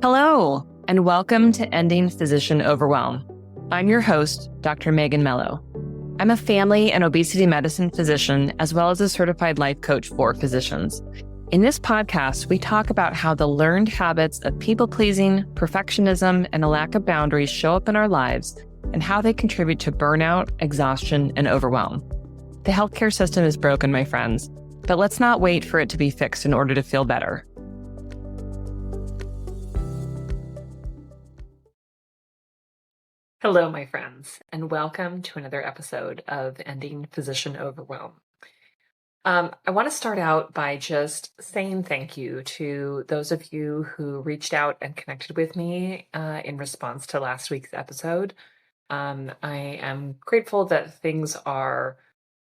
Hello, and welcome to Ending Physician Overwhelm. I'm your host, Dr. Megan Mello. I'm a family and obesity medicine physician, as well as a certified life coach for physicians. In this podcast, we talk about how the learned habits of people-pleasing, perfectionism, and a lack of boundaries show up in our lives and how they contribute to burnout, exhaustion, and overwhelm. The healthcare system is broken, my friends, but let's not wait for it to be fixed in order to feel better. Hello, my friends, and welcome to another episode of Ending Physician Overwhelm. I want to start out by just saying thank you to those of you who reached out and connected with me in response to last week's episode. I am grateful that things are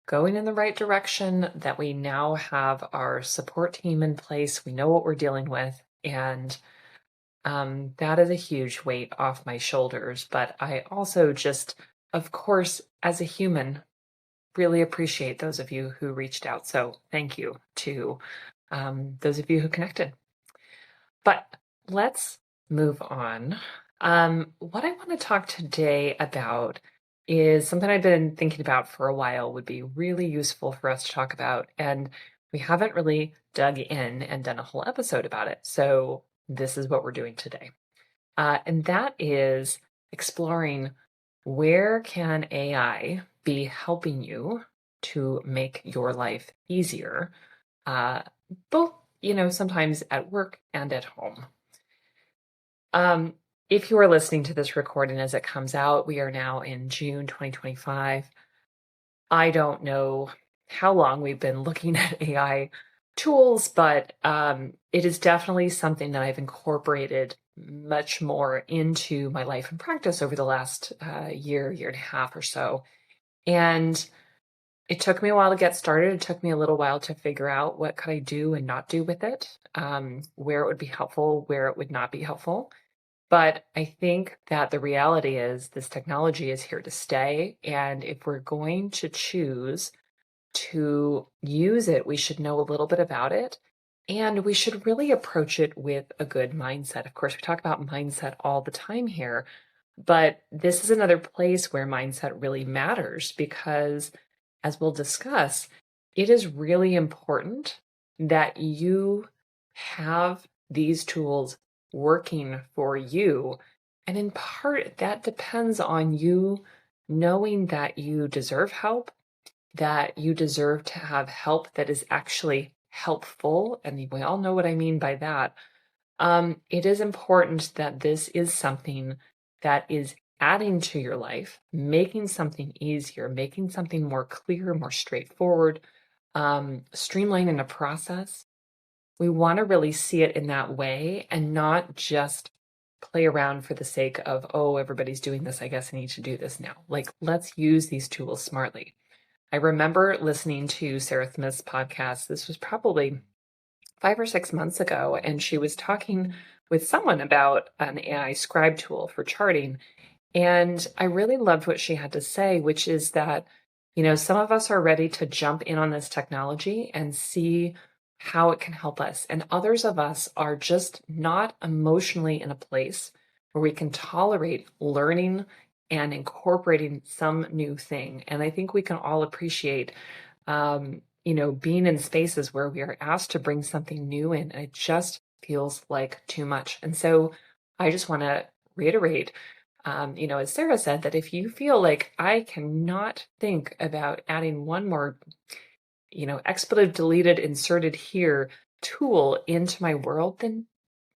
going in the right direction, that we now have our support team in place. We know what we're dealing with, and that is a huge weight off my shoulders. But I also just, of course, as a human, really appreciate those of you who reached out. So thank you to those of you who connected. But let's move on. What I want to talk today about is something I've been thinking about for a while, would be really useful for us to talk about. And we haven't really dug in and done a whole episode about it. So this is what we're doing today. And that is exploring where can AI be helping you to make your life easier, both, sometimes at work and at home. If you are listening to this recording as it comes out, we are now in June 2025. I don't know how long we've been looking at AI tools, but it is definitely something that I've incorporated much more into my life and practice over the last year and a half or so. And it took me a while to get started. It took me a little while to figure out what could I do and not do with it, where it would be helpful, where it would not be helpful. But I think that the reality is this technology is here to stay. And if we're going to choose to use it, we should know a little bit about it. And we should really approach it with a good mindset. Of course, we talk about mindset all the time here, but this is another place where mindset really matters because, as we'll discuss, it is really important that you have these tools working for you. And in part, that depends on you knowing that you deserve help, that you deserve to have help that is actually helpful. And we all know what I mean by that. It is important that this is something that is adding to your life, making something easier, making something more clear, more straightforward, streamlining a process. We want to really see it in that way and not just play around for the sake of, oh, everybody's doing this, I guess I need to do this now. Like, let's use these tools smartly. I remember listening to Sarah Smith's podcast. This was probably 5 or 6 months ago, and she was talking with someone about an AI scribe tool for charting. And I really loved what she had to say, which is that, some of us are ready to jump in on this technology and see how it can help us. And others of us are just not emotionally in a place where we can tolerate learning and incorporating some new thing. And I think we can all appreciate, being in spaces where we are asked to bring something new in, and it just feels like too much. And so I just want to reiterate, as Sarah said, that if you feel like I cannot think about adding one more, expletive, deleted, inserted here tool into my world, then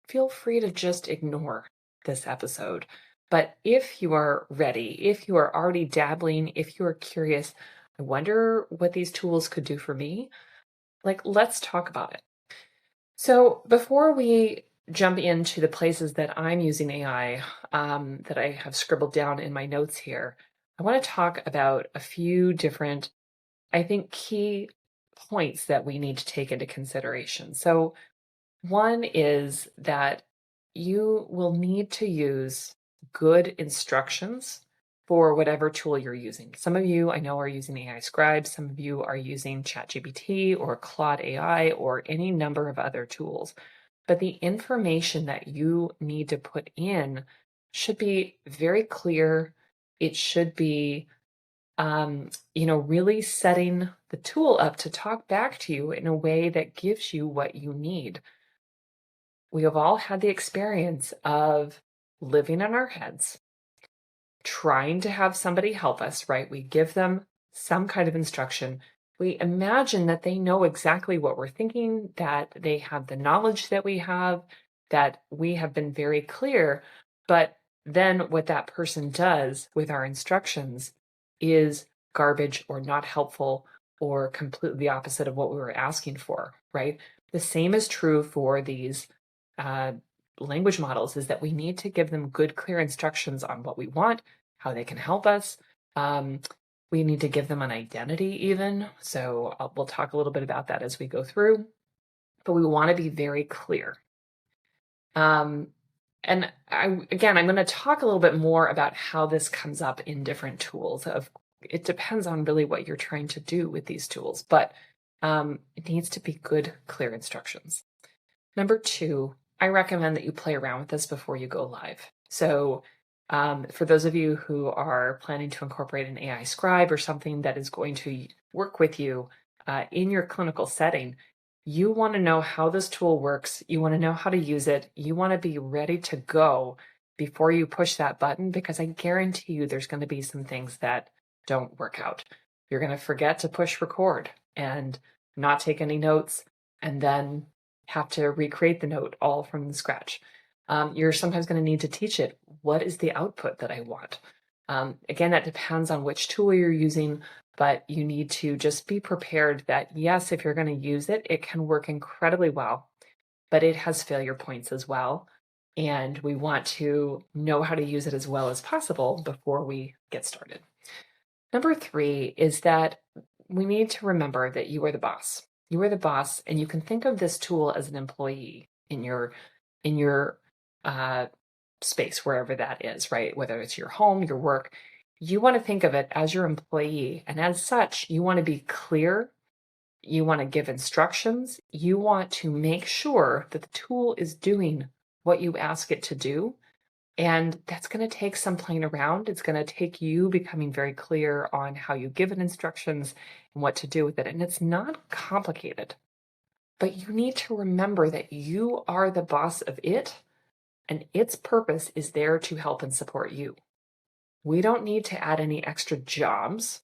feel free to just ignore this episode. But if you are ready, if you are already dabbling, if you are curious, I wonder what these tools could do for me, let's talk about it. So before we jump into the places that I'm using AI, that I have scribbled down in my notes here, I want to talk about a few different, I think, key points that we need to take into consideration. So one is that you will need to use good instructions for whatever tool you're using. Some of you I know are using AI scribes. Some of you are using ChatGPT or Claude AI or any number of other tools. but the information that you need to put in should be very clear. It should be, really setting the tool up to talk back to you in a way that gives you what you need. We have all had the experience of living in our heads, trying to have somebody help us, right? We give them some kind of instruction. We imagine that they know exactly what we're thinking, that they have the knowledge that we have, that we have been very clear. But then what that person does with our instructions is garbage or not helpful or completely the opposite of what we were asking for, right? The same is true for these uh, language models, is that we need to give them good, clear instructions on what we want, how they can help us. Um, we need to give them an identity even. So we'll talk a little bit about that as we go through, but we want to be very clear. I'm going to talk a little bit more about how this comes up in different tools. It depends on really what you're trying to do with these tools, but it needs to be good, clear instructions. Number 2, I recommend that you play around with this before you go live. So for those of you who are planning to incorporate an AI scribe or something that is going to work with you in your clinical setting, you want to know how this tool works. You want to know how to use it. You want to be ready to go before you push that button, because I guarantee you there's going to be some things that don't work out. You're going to forget to push record and not take any notes, and then have to recreate the note all from scratch. You're sometimes going to need to teach it, what is the output that I want? Again, that depends on which tool you're using, but you need to just be prepared that yes, if you're going to use it, it can work incredibly well, but it has failure points as well. And we want to know how to use it as well as possible before we get started. Number 3 is that we need to remember that you are the boss. You are the boss, and you can think of this tool as an employee in your space, wherever that is, right? Whether it's your home, your work, you want to think of it as your employee, and as such, you want to be clear. You want to give instructions. You want to make sure that the tool is doing what you ask it to do. And that's going to take some playing around. It's going to take you becoming very clear on how you give it instructions and what to do with it. And it's not complicated, but you need to remember that you are the boss of it, and its purpose is there to help and support you. We don't need to add any extra jobs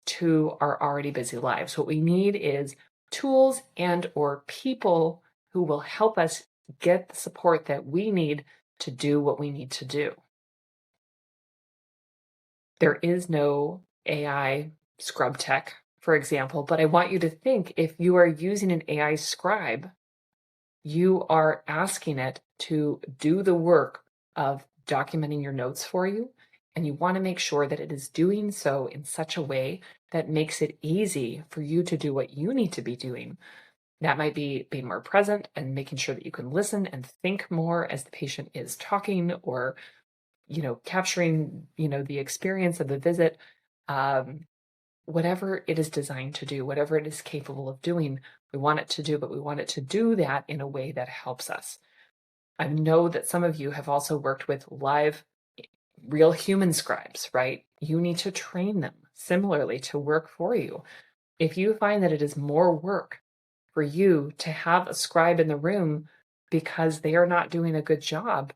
to our already busy lives. What we need is tools and or people who will help us get the support that we need to do what we need to do. There is no AI scrub tech, for example, but I want you to think, if you are using an AI scribe, you are asking it to do the work of documenting your notes for you, and you want to make sure that it is doing so in such a way that makes it easy for you to do what you need to be doing. That might be being more present and making sure that you can listen and think more as the patient is talking, or capturing the experience of the visit. Whatever it is designed to do, whatever it is capable of doing, we want it to do, but we want it to do that in a way that helps us. I know that some of you have also worked with live, real human scribes, right? You need to train them similarly to work for you. If you find that it is more work for you to have a scribe in the room because they are not doing a good job,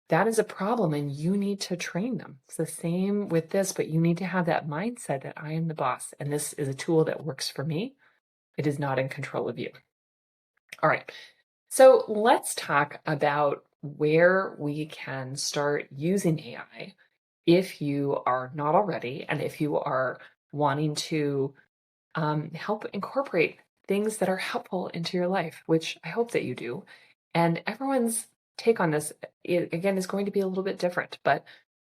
that is a problem, and you need to train them. It's the same with this, but you need to have that mindset that I am the boss, and this is a tool that works for me. It is not in control of you. All right. So let's talk about where we can start using AI if you are not already, and if you are wanting to help incorporate things that are helpful into your life, which I hope that you do. And everyone's take on this, again, is going to be a little bit different, but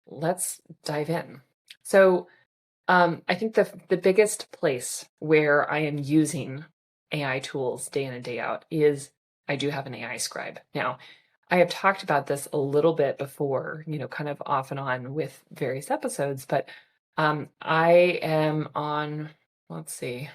let's dive in. So I think the biggest place where I am using AI tools day in and day out is I do have an AI scribe. Now, I have talked about this a little bit before, kind of off and on with various episodes, but I am on, let's see,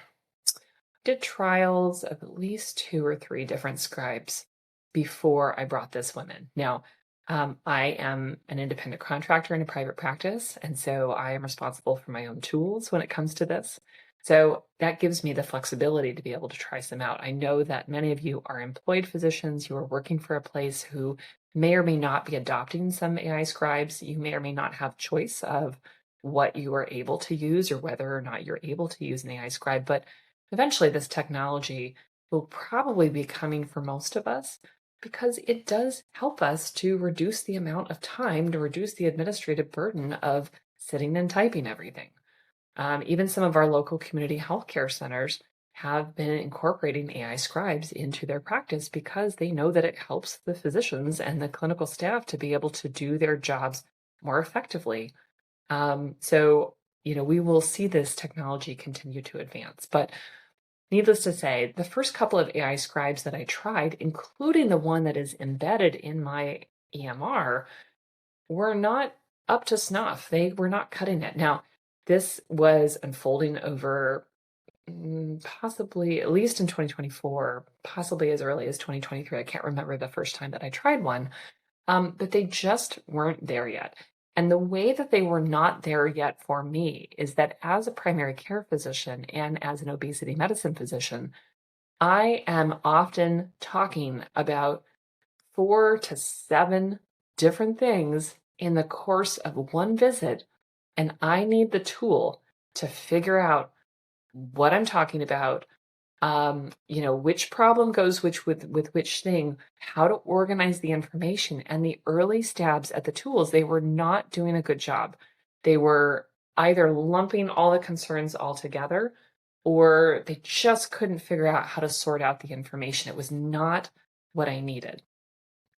did trials of at least 2 or 3 different scribes. before I brought this one in. Now, I am an independent contractor in a private practice, and so I am responsible for my own tools when it comes to this. So that gives me the flexibility to be able to try some out. I know that many of you are employed physicians, you are working for a place who may or may not be adopting some AI scribes. You may or may not have choice of what you are able to use or whether or not you're able to use an AI scribe. But eventually, this technology will probably be coming for most of us because it does help us to reduce the amount of time, to reduce the administrative burden of sitting and typing everything. Even some of our local community healthcare centers have been incorporating AI scribes into their practice because they know that it helps the physicians and the clinical staff to be able to do their jobs more effectively. So, we will see this technology continue to advance. But needless to say, the first couple of AI scribes that I tried, including the one that is embedded in my EMR, were not up to snuff. They were not cutting it. Now, this was unfolding over possibly at least in 2024, possibly as early as 2023. I can't remember the first time that I tried one, but they just weren't there yet. And the way that they were not there yet for me is that as a primary care physician and as an obesity medicine physician, I am often talking about 4 to 7 different things in the course of one visit, and I need the tool to figure out what I'm talking about, which problem goes with which thing, how to organize the information. And the early stabs at the tools, they were not doing a good job. They were either lumping all the concerns all together, or they just couldn't figure out how to sort out the information. It was not what I needed,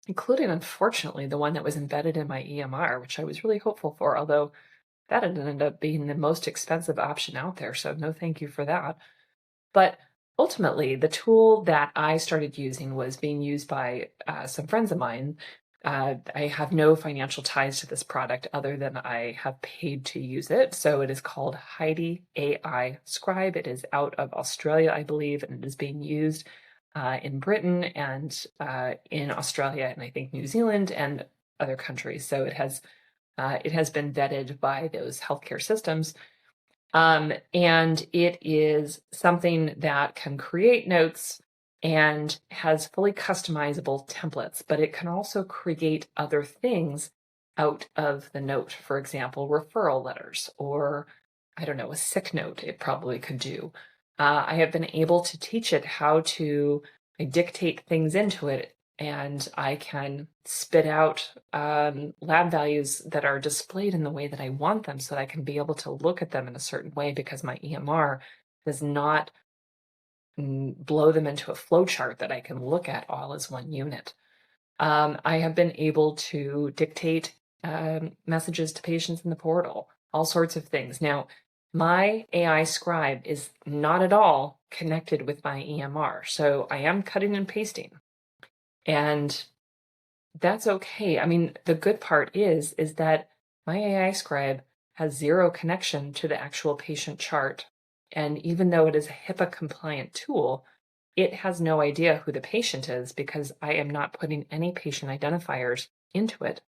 including, unfortunately, the one that was embedded in my EMR, which I was really hopeful for, although that ended up being the most expensive option out there. So no thank you for that. But ultimately, the tool that I started using was being used by some friends of mine. I have no financial ties to this product other than I have paid to use it. So it is called Heidi AI Scribe. It is out of Australia, I believe, and it is being used in Britain and in Australia and I think New Zealand and other countries. So it has been vetted by those healthcare systems. And it is something that can create notes and has fully customizable templates, but it can also create other things out of the note. For example, referral letters, or I don't know, a sick note it probably could do. I have been able to teach it how to dictate things into it, and I can spit out lab values that are displayed in the way that I want them so that I can be able to look at them in a certain way because my EMR does not blow them into a flow chart that I can look at all as one unit. I have been able to dictate messages to patients in the portal, all sorts of things. Now, my AI scribe is not at all connected with my EMR, so I am cutting and pasting. And that's okay. I mean, the good part is that my AI scribe has zero connection to the actual patient chart. And even though it is a HIPAA compliant tool, it has no idea who the patient is because I am not putting any patient identifiers into it.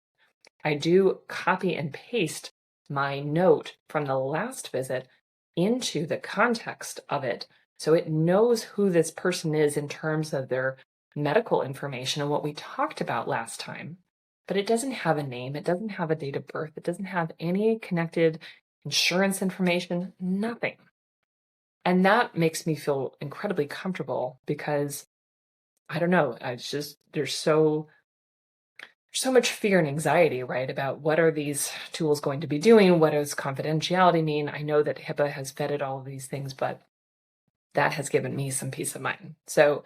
I do copy and paste my note from the last visit into the context of it. So it knows who this person is in terms of their medical information and what we talked about last time. But it doesn't have a name. It doesn't have a date of birth. It doesn't have any connected insurance information, nothing. And that makes me feel incredibly comfortable because I don't know, there's so much fear and anxiety, right, about what are these tools going to be doing? What does confidentiality mean? I know that HIPAA has vetted all of these things, but that has given me some peace of mind. So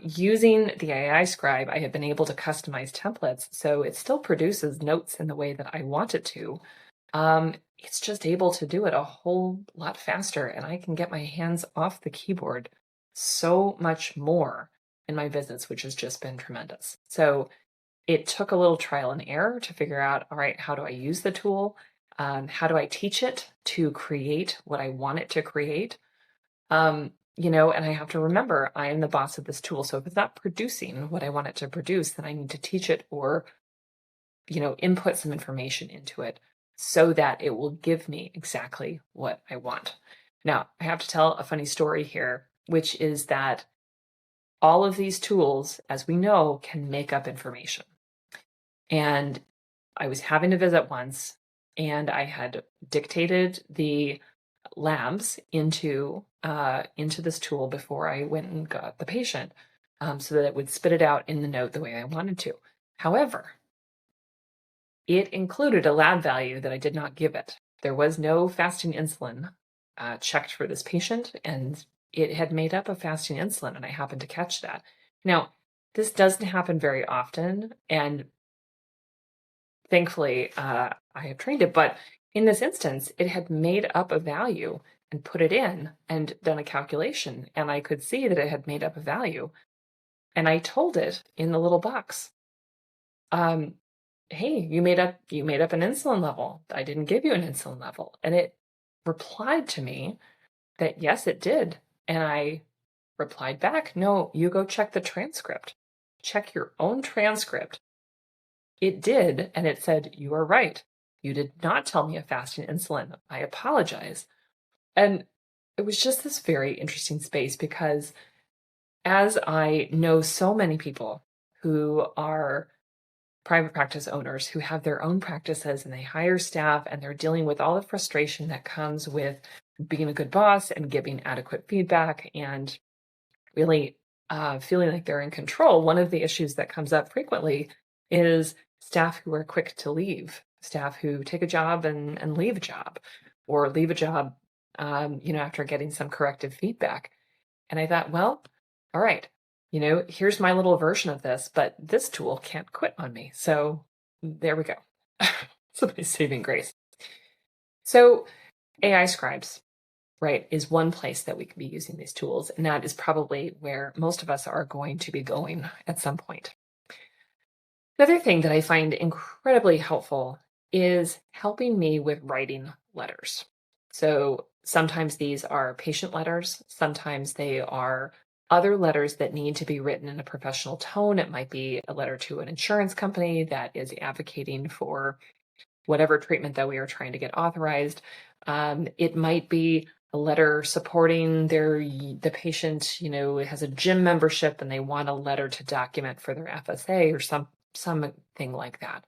using the AI scribe, I have been able to customize templates. So it still produces notes in the way that I want it to. It's just able to do it a whole lot faster, and I can get my hands off the keyboard so much more in my visits, which has just been tremendous. So it took a little trial and error to figure out, all right, how do I use the tool? How do I teach it to create what I want it to create? And I have to remember I am the boss of this tool. So if it's not producing what I want it to produce, then I need to teach it or, input some information into it so that it will give me exactly what I want. Now, I have to tell a funny story here, which is that all of these tools, as we know, can make up information. And I was having a visit once, and I had dictated the labs into this tool before I went and got the patient, so that it would spit it out in the note the way I wanted to. However, it included a lab value that I did not give it. There was no fasting insulin checked for this patient, and it had made up a fasting insulin, and I happened to catch that. Now, this doesn't happen very often, and thankfully, I have trained it, but in this instance, it had made up a value and put it in and done a calculation, and I could see that it had made up a value. And I told it in the little box, hey, you made up an insulin level. I didn't give you an insulin level. And it replied to me that yes, it did. And I replied back, no, you go check the transcript. Check your own transcript. It did, and it said, you are right. You did not tell me a fasting insulin. I apologize. And it was just this very interesting space because as I know so many people who are private practice owners who have their own practices and they hire staff and they're dealing with all the frustration that comes with being a good boss and giving adequate feedback and really feeling like they're in control, one of the issues that comes up frequently is staff who are quick to leave, staff who take a job and leave a job, or leave a job, after getting some corrective feedback. And I thought, well, all right, here's my little version of this, but this tool can't quit on me. So there we go. So my saving grace. So AI scribes, right, is one place that we can be using these tools. And that is probably where most of us are going to be going at some point. Another thing that I find incredibly helpful is helping me with writing letters. So sometimes these are patient letters. Sometimes they are other letters that need to be written in a professional tone. It might be a letter to an insurance company that is advocating for whatever treatment that we are trying to get authorized. It might be a letter supporting the patient, has a gym membership and they want a letter to document for their FSA or something like that.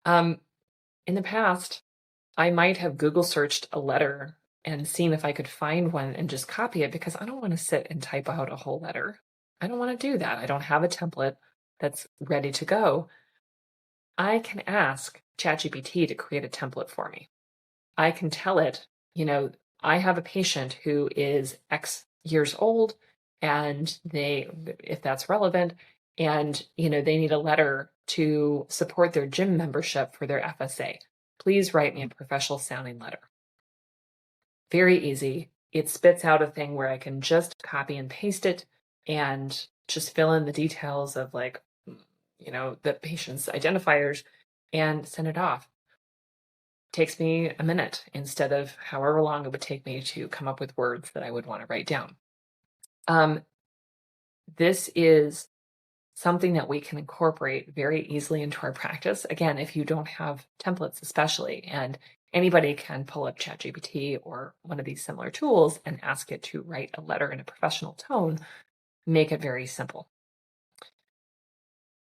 In the past, I might have Google searched a letter and seen if I could find one and just copy it because I don't want to sit and type out a whole letter. I don't want to do that. I don't have a template that's ready to go. I can ask ChatGPT to create a template for me. I can tell it, I have a patient who is X years old and if that's relevant, and, they need a letter to support their gym membership for their FSA. Please write me a professional sounding letter. Very easy. It spits out a thing where I can just copy and paste it and just fill in the details of the patient's identifiers and send it off. Takes me a minute instead of however long it would take me to come up with words that I would want to write down. This is something that we can incorporate very easily into our practice. Again, if you don't have templates especially, and anybody can pull up ChatGPT or one of these similar tools and ask it to write a letter in a professional tone, make it very simple.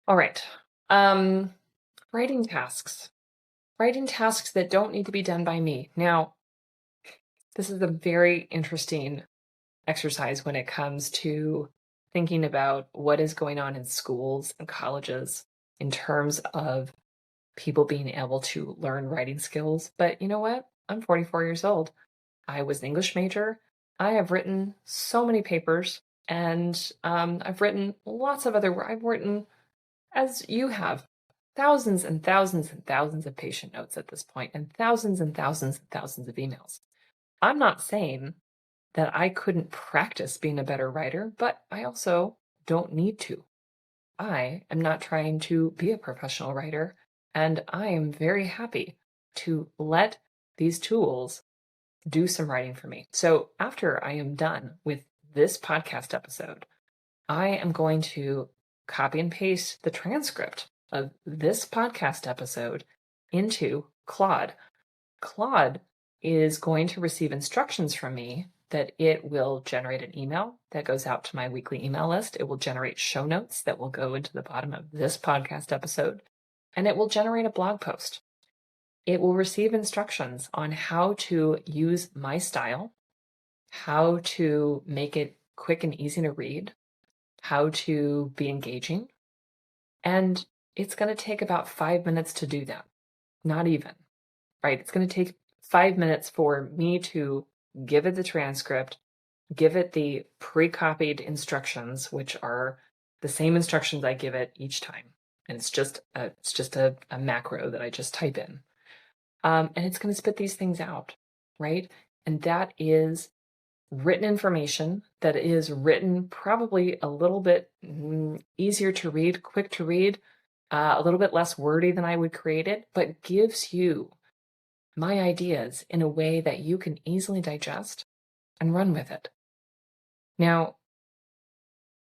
All right. Writing tasks. Writing tasks that don't need to be done by me. Now, this is a very interesting exercise when it comes to thinking about what is going on in schools and colleges in terms of people being able to learn writing skills. But you know what? I'm 44 years old. I was an English major. I have written so many papers, and I've written lots of I've written, as you have, thousands and thousands and thousands of patient notes at this point, and thousands and thousands and thousands of emails. I'm not saying that I couldn't practice being a better writer, but I also don't need to. I am not trying to be a professional writer, and I am very happy to let these tools do some writing for me. So after I am done with this podcast episode, I am going to copy and paste the transcript of this podcast episode into Claude. Claude is going to receive instructions from me that it will generate an email that goes out to my weekly email list. It will generate show notes that will go into the bottom of this podcast episode, and it will generate a blog post. It will receive instructions on how to use my style, how to make it quick and easy to read, how to be engaging. And it's going to take about 5 minutes to do that. Not even, right? It's going to take 5 minutes for me to give it the transcript, give it the pre-copied instructions, which are the same instructions I give it each time. And it's just a macro that I just type in. And it's going to spit these things out, right? And that is written information that is written probably a little bit easier to read, quick to read, a little bit less wordy than I would create it, but gives you my ideas in a way that you can easily digest and run with it. Now,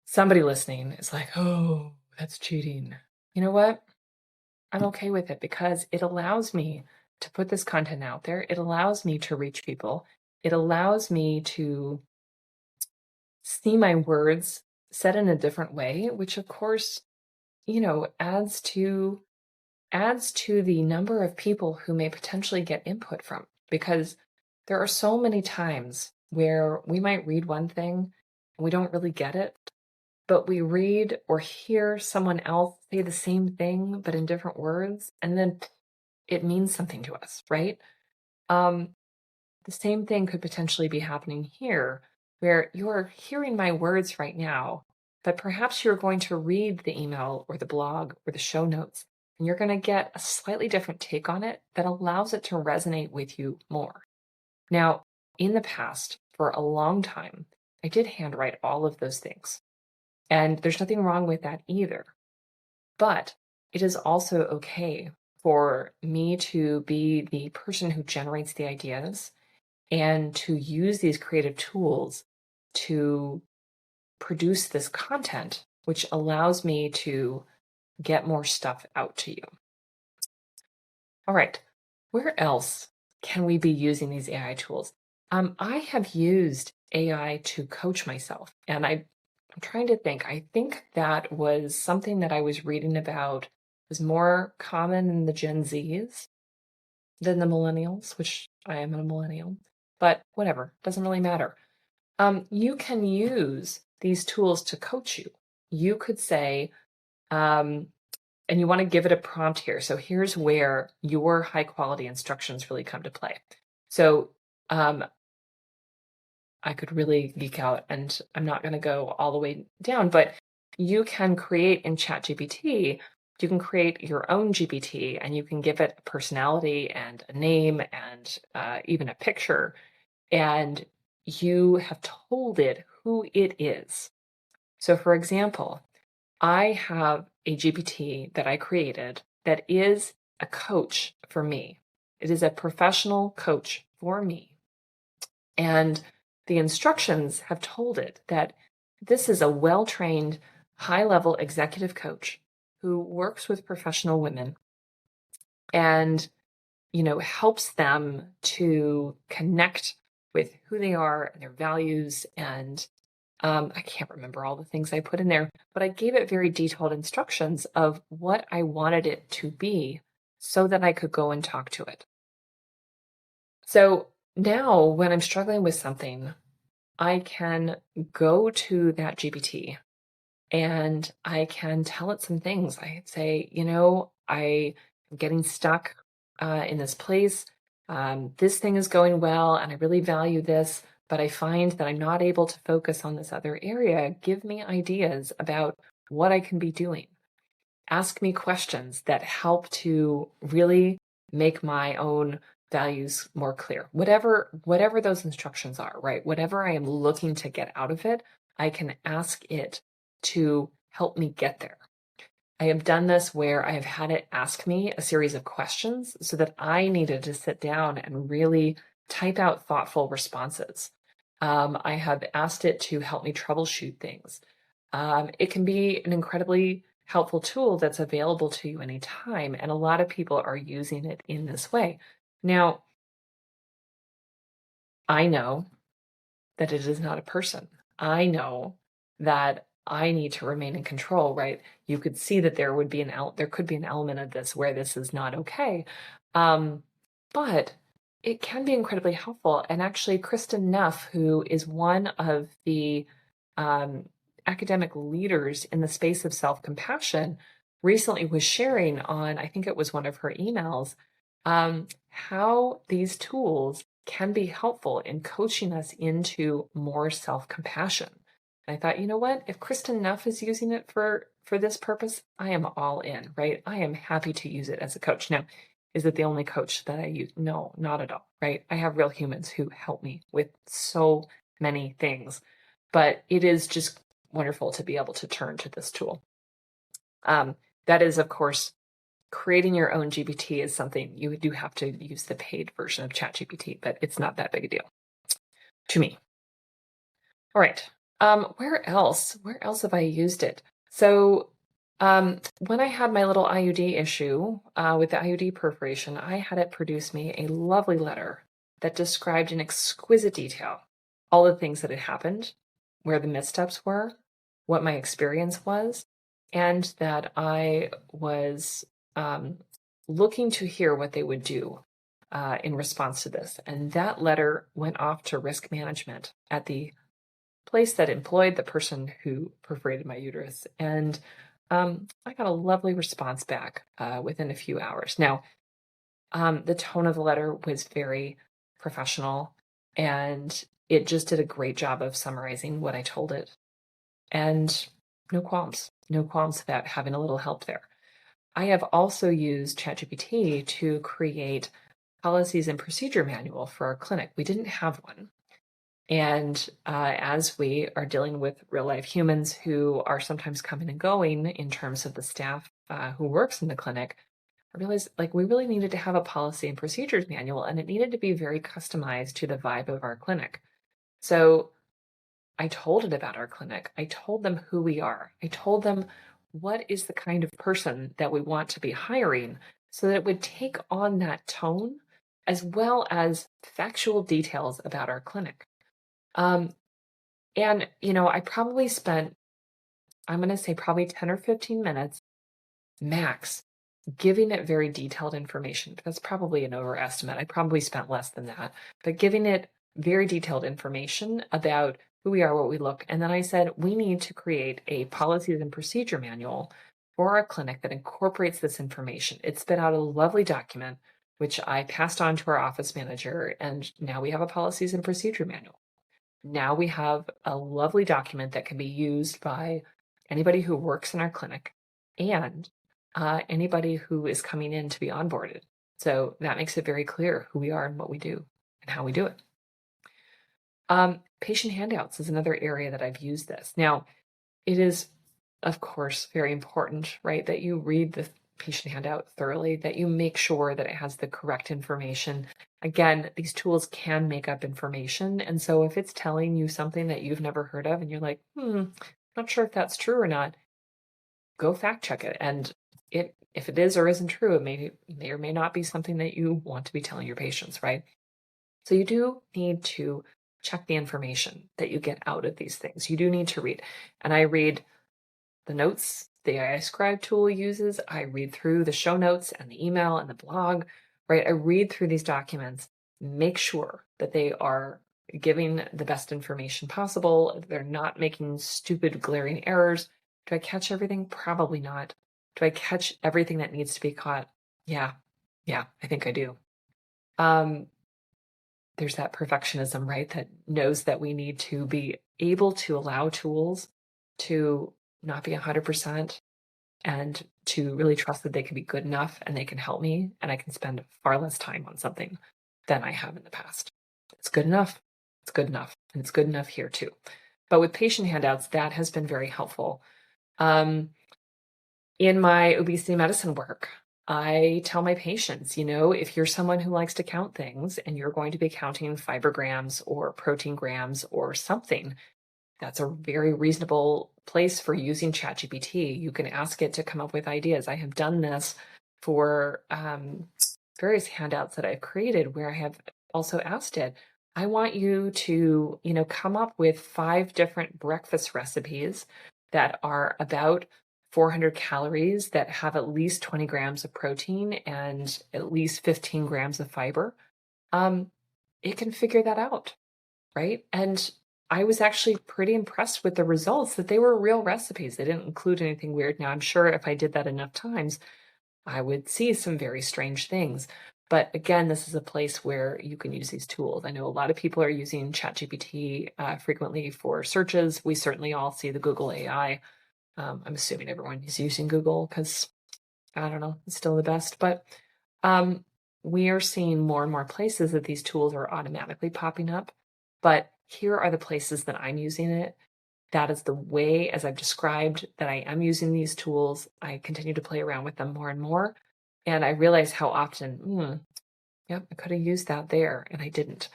somebody listening is like, oh, that's cheating. You know what? I'm okay with it because it allows me to put this content out there. It allows me to reach people. It allows me to see my words said in a different way, which of course, adds to the number of people who may potentially get input from, because there are so many times where we might read one thing and we don't really get it, but we read or hear someone else say the same thing, but in different words, and then it means something to us, right? The same thing could potentially be happening here, where you're hearing my words right now, but perhaps you're going to read the email or the blog or the show notes, and you're going to get a slightly different take on it that allows it to resonate with you more. Now, in the past, for a long time, I did handwrite all of those things. And there's nothing wrong with that either. But it is also okay for me to be the person who generates the ideas and to use these creative tools to produce this content, which allows me to get more stuff out to you. All right, where else can we be using these AI tools? I have used AI to coach myself, and I'm trying to think. I think that was something that I was reading about was more common in the Gen Zs than the millennials, which I am a millennial, but whatever, doesn't really matter. You can use these tools to coach you. You could say, and you want to give it a prompt here. So here's where your high quality instructions really come to play. So I could really geek out, and I'm not going to go all the way down, but you can create in ChatGPT, you can create your own GPT, and you can give it a personality and a name and even a picture, and you have told it who it is. So for example, I have a GPT that I created that is a coach for me. It is a professional coach for me. And the instructions have told it that this is a well-trained, high-level executive coach who works with professional women and, helps them to connect with who they are and their values. And I can't remember all the things I put in there, but I gave it very detailed instructions of what I wanted it to be so that I could go and talk to it. So now when I'm struggling with something, I can go to that GPT and I can tell it some things. I say, I am getting stuck in this place. This thing is going well and I really value this, but I find that I'm not able to focus on this other area. Give me ideas about what I can be doing. Ask me questions that help to really make my own values more clear. Whatever those instructions are, right? Whatever I am looking to get out of it, I can ask it to help me get there. I have done this where I have had it ask me a series of questions so that I needed to sit down and really type out thoughtful responses. I have asked it to help me troubleshoot things. It can be an incredibly helpful tool that's available to you anytime, and a lot of people are using it in this way. Now, I know that it is not a person. I know that I need to remain in control, right? You could see that there could be an element of this where this is not okay. Um, but it can be incredibly helpful. And actually, Kristen Neff, who is one of the um, academic leaders in the space of self-compassion, recently was sharing on, I think it was one of her emails, how these tools can be helpful in coaching us into more self-compassion. And I thought, you know what? If Kristen Neff is using it for this purpose, I am all in, right? I am happy to use it as a coach. Now, is it the only coach that I use? No, not at all, right? I have real humans who help me with so many things, but it is just wonderful to be able to turn to this tool. That is, of course, creating your own GPT is something you do have to use the paid version of ChatGPT, but it's not that big a deal to me. All right. Where else? Where else have I used it? So when I had my little IUD issue with the IUD perforation, I had it produce me a lovely letter that described in exquisite detail all the things that had happened, where the missteps were, what my experience was, and that I was looking to hear what they would do in response to this. And that letter went off to risk management at the place that employed the person who perforated my uterus. And I got a lovely response back within a few hours. Now, the tone of the letter was very professional, and it just did a great job of summarizing what I told it. And no qualms about having a little help there. I have also used ChatGPT to create policies and procedure manual for our clinic. We didn't have one. And as we are dealing with real life humans who are sometimes coming and going in terms of the staff who works in the clinic, I realized like we really needed to have a policy and procedures manual, and it needed to be very customized to the vibe of our clinic. So I told it about our clinic. I told them who we are. I told them what is the kind of person that we want to be hiring so that it would take on that tone as well as factual details about our clinic. And, I probably spent, I'm going to say probably 10 or 15 minutes max giving it very detailed information. That's probably an overestimate. I probably spent less than that, but giving it very detailed information about who we are, what we look. And then I said, we need to create a policies and procedure manual for our clinic that incorporates this information. It spit out a lovely document, which I passed on to our office manager. And now we have a policies and procedure manual. Now we have a lovely document that can be used by anybody who works in our clinic and anybody who is coming in to be onboarded. So that makes it very clear who we are and what we do and how we do it. Patient handouts is another area that I've used this. Now, it is, of course, very important, right, that you read the patient handout thoroughly, that you make sure that it has the correct information. Again, these tools can make up information. And so if it's telling you something that you've never heard of and you're like, not sure if that's true or not, go fact check it. And if it is or isn't true, it may or may not be something that you want to be telling your patients, right? So you do need to check the information that you get out of these things. You do need to read. And I read the notes the AI Scribe tool uses. I read through the show notes and the email and the blog, right? I read through these documents, make sure that they are giving the best information possible. They're not making stupid, glaring errors. Do I catch everything? Probably not. Do I catch everything that needs to be caught? Yeah, I think I do. There's that perfectionism, right? That knows that we need to be able to allow tools to not be 100% and to really trust that they can be good enough and they can help me and I can spend far less time on something than I have in the past. It's good enough. It's good enough. And it's good enough here too. But with patient handouts, that has been very helpful. In my obesity medicine work, I tell my patients, if you're someone who likes to count things and you're going to be counting fiber grams or protein grams or something, that's a very reasonable place for using ChatGPT. You can ask it to come up with ideas. I have done this for various handouts that I've created where I have also asked it, I want you to, come up with 5 different breakfast recipes that are about 400 calories, that have at least 20 grams of protein and at least 15 grams of fiber. It can figure that out, right? And I was actually pretty impressed with the results, that they were real recipes. They didn't include anything weird. Now, I'm sure if I did that enough times, I would see some very strange things. But again, this is a place where you can use these tools. I know a lot of people are using ChatGPT frequently for searches. We certainly all see the Google AI. I'm assuming everyone is using Google because, I don't know, it's still the best. But we are seeing more and more places that these tools are automatically popping up. But here are the places that I'm using it. That is the way, as I've described, that I am using these tools. I continue to play around with them more and more. And I realize how often, yep, I could have used that there, and I didn't.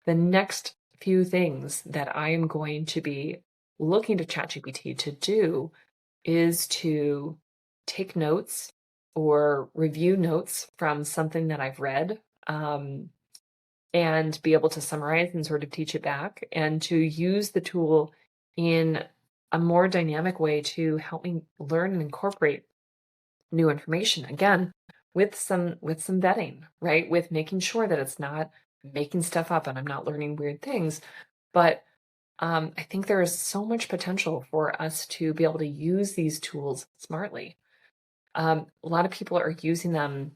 The next few things that I am going to be looking to ChatGPT to do is to take notes or review notes from something that I've read, and be able to summarize and sort of teach it back, and to use the tool in a more dynamic way to help me learn and incorporate new information. Again, with some vetting, right? With making sure that it's not making stuff up and I'm not learning weird things. But I think there is so much potential for us to be able to use these tools smartly. A lot of people are using them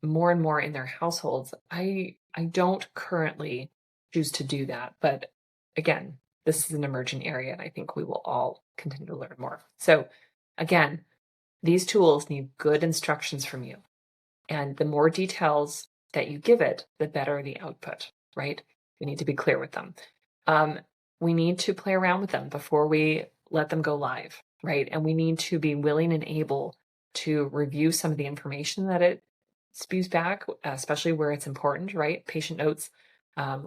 more and more in their households. I don't currently choose to do that, but again, this is an emerging area, and I think we will all continue to learn more. So again, these tools need good instructions from you. And the more details that you give it, the better the output, right? We need to be clear with them. We need to play around with them before we let them go live, right? And we need to be willing and able to review some of the information that it spews back, especially where it's important, right? Patient notes,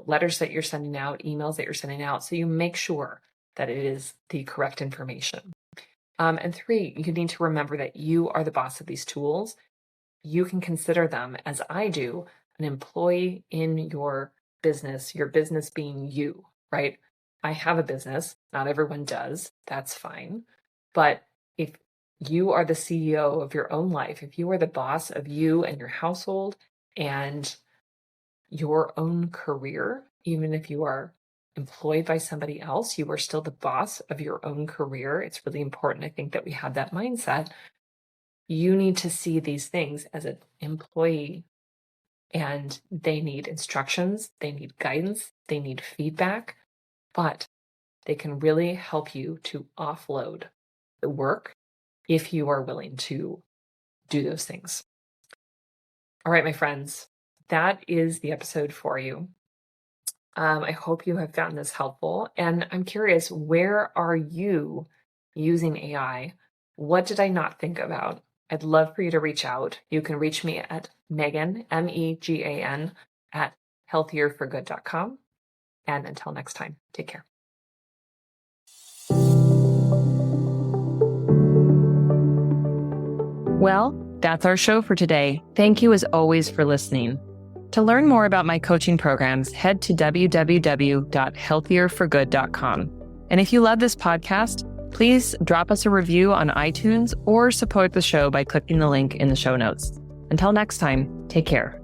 letters that you're sending out, emails that you're sending out. So you make sure that it is the correct information. And 3, you need to remember that you are the boss of these tools. You can consider them, as I do, an employee in your business being you, right? I have a business. Not everyone does. That's fine. But if you are the CEO of your own life, if you are the boss of you and your household and your own career, even if you are employed by somebody else, you are still the boss of your own career. It's really important, I think, that we have that mindset. You need to see these things as an employee, and they need instructions, they need guidance, they need feedback, but they can really help you to offload the work if you are willing to do those things. All right, my friends, that is the episode for you. I hope you have found this helpful. And I'm curious, where are you using AI? What did I not think about? I'd love for you to reach out. You can reach me at Megan, MEGAN, at healthierforgood.com. And until next time, take care. Well, that's our show for today. Thank you as always for listening. To learn more about my coaching programs, head to www.healthierforgood.com. And if you love this podcast, please drop us a review on iTunes or support the show by clicking the link in the show notes. Until next time, take care.